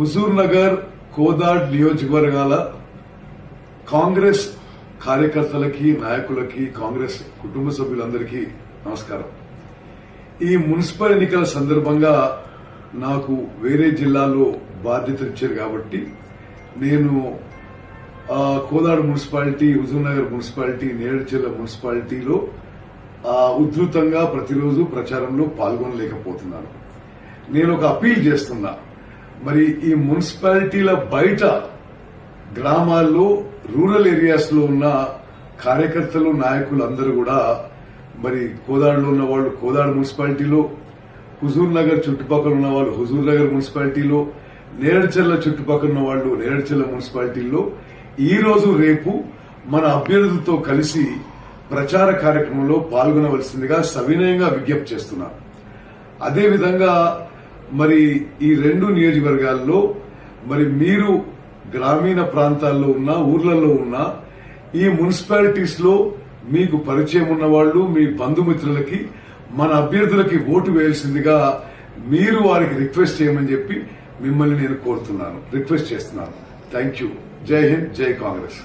హుజూర్ నగర్ కోదాడ్ నియోజకవర్గాల కాంగ్రెస్ కార్యకర్తలకి నాయకులకి కాంగ్రెస్ కుటుంబ సభ్యులందరికీ నమస్కారం. ఈ మున్సిపల్ ఎన్నికల సందర్భంగా నాకు వేరే జిల్లాలో బాధ్యత ఇచ్చారు కాబట్టి నేను కోదాడ్ మున్సిపాలిటీ, హుజూర్ నగర్ మున్సిపాలిటీ, నేరేడ్చర్ల మున్సిపాలిటీలో ఉధృతంగా ప్రతిరోజు ప్రచారంలో పాల్గొనలేకపోతున్నాను. నేను ఒక అపీల్ చేస్తున్నా. మరి ఈ మున్సిపాలిటీల బయట గ్రామాల్లో, రూరల్ ఏరియాస్ లో ఉన్న కార్యకర్తలు, నాయకులు అందరూ కూడా మరి కోదాడులో ఉన్న వాళ్ళు కోదాడు మున్సిపాలిటీలో, హుజూర్ నగర్ చుట్టుపక్కల ఉన్న వాళ్ళు హుజూర్ నగర్ మున్సిపాలిటీలో, నేరేడ్చర్ల చుట్టుపక్కల ఉన్న వాళ్ళు నేరేడ్చర్ల మున్సిపాలిటీలో ఈ రోజు రేపు మన అభ్యర్థులతో కలిసి ప్రచార కార్యక్రమంలో పాల్గొనవలసిందిగా సవినయంగా విజ్ఞప్తి చేస్తున్నారు. అదేవిధంగా మరి ఈ రెండు నియోజకవర్గాల్లో మరి మీరు గ్రామీణ ప్రాంతాల్లో ఉన్న, ఊర్లలో ఉన్న ఈ మున్సిపాలిటీస్ లో మీకు పరిచయం ఉన్న వాళ్ళు, మీ బంధుమిత్రులకి మన అభ్యర్థులకి ఓటు వేయాల్సిందిగా మీరు వారికి రిక్వెస్ట్ చేయమని చెప్పి మిమ్మల్ని నేను కోరుతున్నాను, రిక్వెస్ట్ చేస్తున్నాను. Thank you. జై హింద్, జై కాంగ్రెస్.